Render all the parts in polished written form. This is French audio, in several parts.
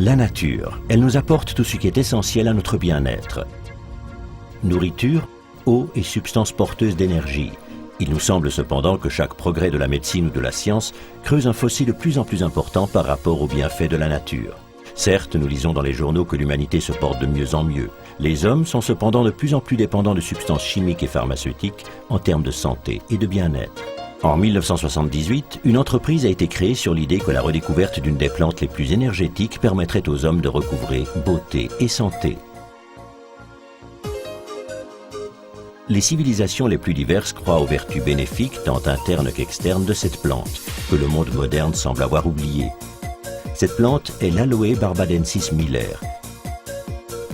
La nature, elle nous apporte tout ce qui est essentiel à notre bien-être. Nourriture, eau et substances porteuses d'énergie. Il nous semble cependant que chaque progrès de la médecine ou de la science creuse un fossé de plus en plus important par rapport aux bienfaits de la nature. Certes, nous lisons dans les journaux que l'humanité se porte de mieux en mieux. Les hommes sont cependant de plus en plus dépendants de substances chimiques et pharmaceutiques en termes de santé et de bien-être. En 1978, une entreprise a été créée sur l'idée que la redécouverte d'une des plantes les plus énergétiques permettrait aux hommes de recouvrer beauté et santé. Les civilisations les plus diverses croient aux vertus bénéfiques tant internes qu'externes de cette plante, que le monde moderne semble avoir oubliée. Cette plante est l'Aloe barbadensis Miller.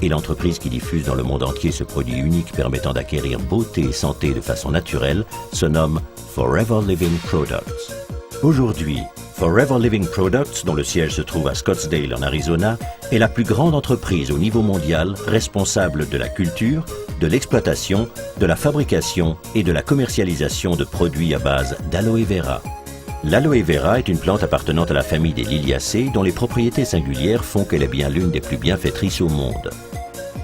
Et l'entreprise qui diffuse dans le monde entier ce produit unique permettant d'acquérir beauté et santé de façon naturelle se nomme Forever Living Products. Aujourd'hui, Forever Living Products, dont le siège se trouve à Scottsdale en Arizona, est la plus grande entreprise au niveau mondial responsable de la culture, de l'exploitation, de la fabrication et de la commercialisation de produits à base d'aloe vera. L'aloe vera est une plante appartenant à la famille des liliacées dont les propriétés singulières font qu'elle est bien l'une des plus bienfaitrices au monde.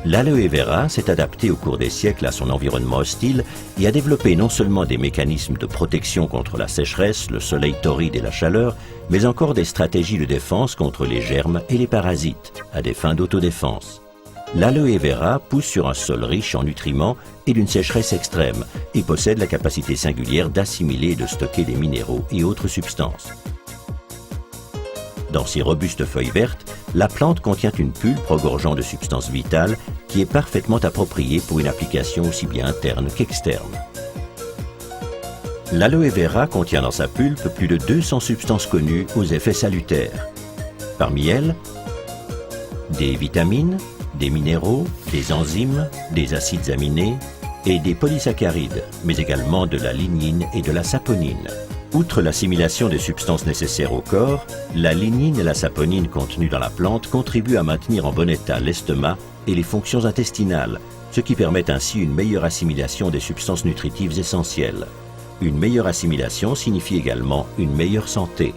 L'aloe vera s'est adapté au cours des siècles à son environnement hostile et a développé non seulement des mécanismes de protection contre la sécheresse, le soleil torride et la chaleur, mais encore des stratégies de défense contre les germes et les parasites, à des fins d'autodéfense. L'aloe vera pousse sur un sol riche en nutriments et d'une sécheresse extrême et possède la capacité singulière d'assimiler et de stocker des minéraux et autres substances. Dans ses robustes feuilles vertes, la plante contient une pulpe regorgeant de substances vitales qui est parfaitement appropriée pour une application aussi bien interne qu'externe. L'aloe vera contient dans sa pulpe plus de 200 substances connues aux effets salutaires. Parmi elles, des vitamines, des minéraux, des enzymes, des acides aminés et des polysaccharides, mais également de la lignine et de la saponine. Outre l'assimilation des substances nécessaires au corps, la lignine et la saponine contenues dans la plante contribuent à maintenir en bon état l'estomac et les fonctions intestinales, ce qui permet ainsi une meilleure assimilation des substances nutritives essentielles. Une meilleure assimilation signifie également une meilleure santé.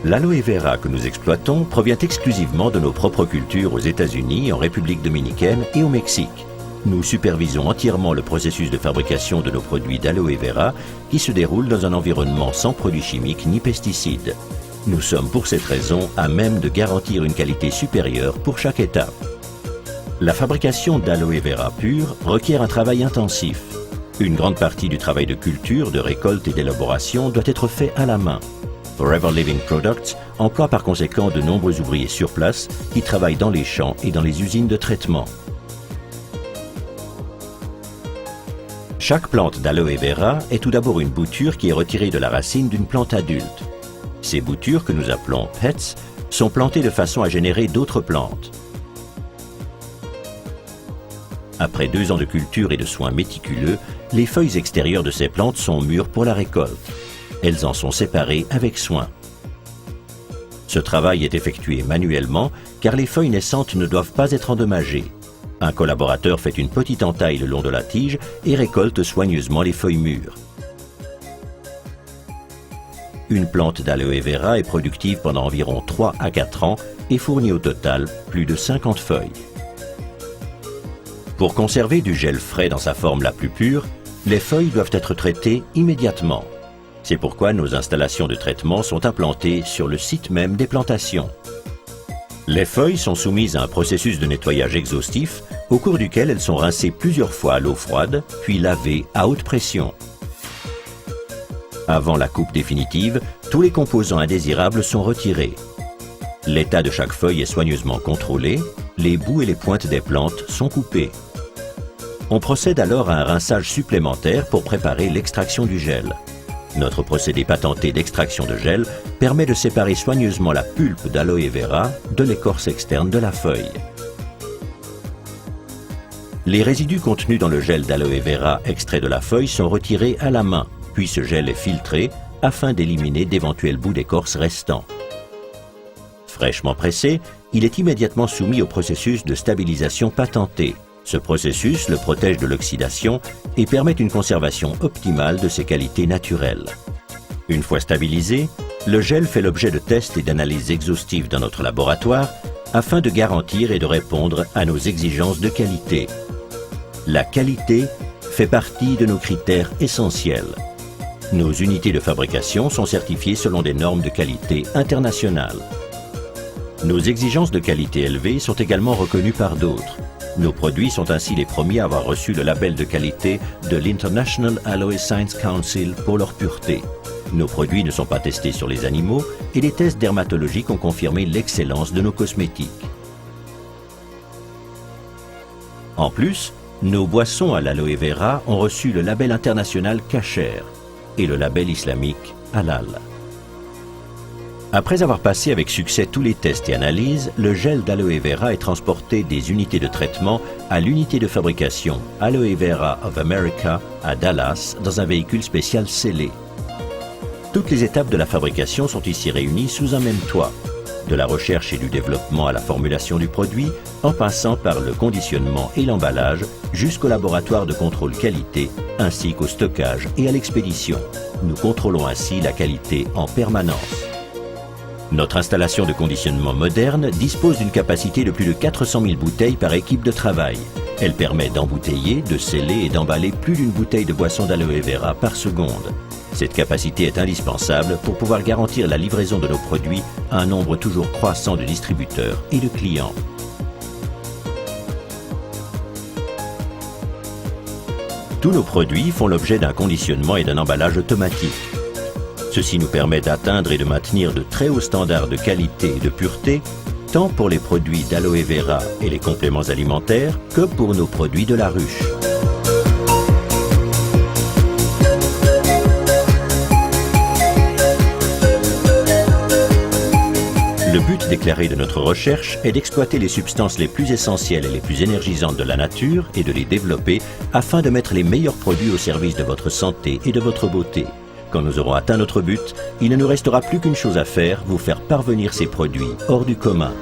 L'aloe vera que nous exploitons provient exclusivement de nos propres cultures aux États-Unis, en République dominicaine et au Mexique. Nous supervisons entièrement le processus de fabrication de nos produits d'aloe vera qui se déroule dans un environnement sans produits chimiques ni pesticides. Nous sommes pour cette raison à même de garantir une qualité supérieure pour chaque étape. La fabrication d'aloe vera pure requiert un travail intensif. Une grande partie du travail de culture, de récolte et d'élaboration doit être fait à la main. Forever Living Products emploie par conséquent de nombreux ouvriers sur place qui travaillent dans les champs et dans les usines de traitement. Chaque plante d'aloe vera est tout d'abord une bouture qui est retirée de la racine d'une plante adulte. Ces boutures, que nous appelons pets, sont plantées de façon à générer d'autres plantes. Après 2 ans de culture et de soins méticuleux, les feuilles extérieures de ces plantes sont mûres pour la récolte. Elles en sont séparées avec soin. Ce travail est effectué manuellement car les feuilles naissantes ne doivent pas être endommagées. Un collaborateur fait une petite entaille le long de la tige et récolte soigneusement les feuilles mûres. Une plante d'aloe vera est productive pendant environ 3 à 4 ans et fournit au total plus de 50 feuilles. Pour conserver du gel frais dans sa forme la plus pure, les feuilles doivent être traitées immédiatement. C'est pourquoi nos installations de traitement sont implantées sur le site même des plantations. Les feuilles sont soumises à un processus de nettoyage exhaustif au cours duquel elles sont rincées plusieurs fois à l'eau froide, puis lavées à haute pression. Avant la coupe définitive, tous les composants indésirables sont retirés. L'état de chaque feuille est soigneusement contrôlé, les bouts et les pointes des plantes sont coupés. On procède alors à un rinçage supplémentaire pour préparer l'extraction du gel. Notre procédé patenté d'extraction de gel permet de séparer soigneusement la pulpe d'aloe vera de l'écorce externe de la feuille. Les résidus contenus dans le gel d'aloe vera extrait de la feuille sont retirés à la main, puis ce gel est filtré afin d'éliminer d'éventuels bouts d'écorce restants. Fraîchement pressé, il est immédiatement soumis au processus de stabilisation patenté. Ce processus le protège de l'oxydation et permet une conservation optimale de ses qualités naturelles. Une fois stabilisé, Le gel fait l'objet de tests et d'analyses exhaustives dans notre laboratoire afin de garantir et de répondre à nos exigences de qualité. La qualité fait partie de nos critères essentiels. Nos unités de fabrication sont certifiées selon des normes de qualité internationales. Nos exigences de qualité élevées sont également reconnues par d'autres. Nos produits sont ainsi les premiers à avoir reçu le label de qualité de l'International Alloy Science Council pour leur pureté. Nos produits ne sont pas testés sur les animaux et les tests dermatologiques ont confirmé l'excellence de nos cosmétiques. En plus, nos boissons à l'aloe vera ont reçu le label international Kasher et le label islamique Halal. Après avoir passé avec succès tous les tests et analyses, le gel d'aloe vera est transporté des unités de traitement à l'unité de fabrication Aloe Vera of America à Dallas dans un véhicule spécial scellé. Toutes les étapes de la fabrication sont ici réunies sous un même toit, de la recherche et du développement à la formulation du produit, en passant par le conditionnement et l'emballage, jusqu'au laboratoire de contrôle qualité, ainsi qu'au stockage et à l'expédition. Nous contrôlons ainsi la qualité en permanence. Notre installation de conditionnement moderne dispose d'une capacité de plus de 400 000 bouteilles par équipe de travail. Elle permet d'embouteiller, de sceller et d'emballer plus d'une bouteille de boisson d'aloe vera par seconde. Cette capacité est indispensable pour pouvoir garantir la livraison de nos produits à un nombre toujours croissant de distributeurs et de clients. Tous nos produits font l'objet d'un conditionnement et d'un emballage automatique. Ceci nous permet d'atteindre et de maintenir de très hauts standards de qualité et de pureté, tant pour les produits d'aloe vera et les compléments alimentaires que pour nos produits de la ruche. Le but déclaré de notre recherche est d'exploiter les substances les plus essentielles et les plus énergisantes de la nature et de les développer afin de mettre les meilleurs produits au service de votre santé et de votre beauté. Quand nous aurons atteint notre but, il ne nous restera plus qu'une chose à faire, vous faire parvenir ces produits hors du commun.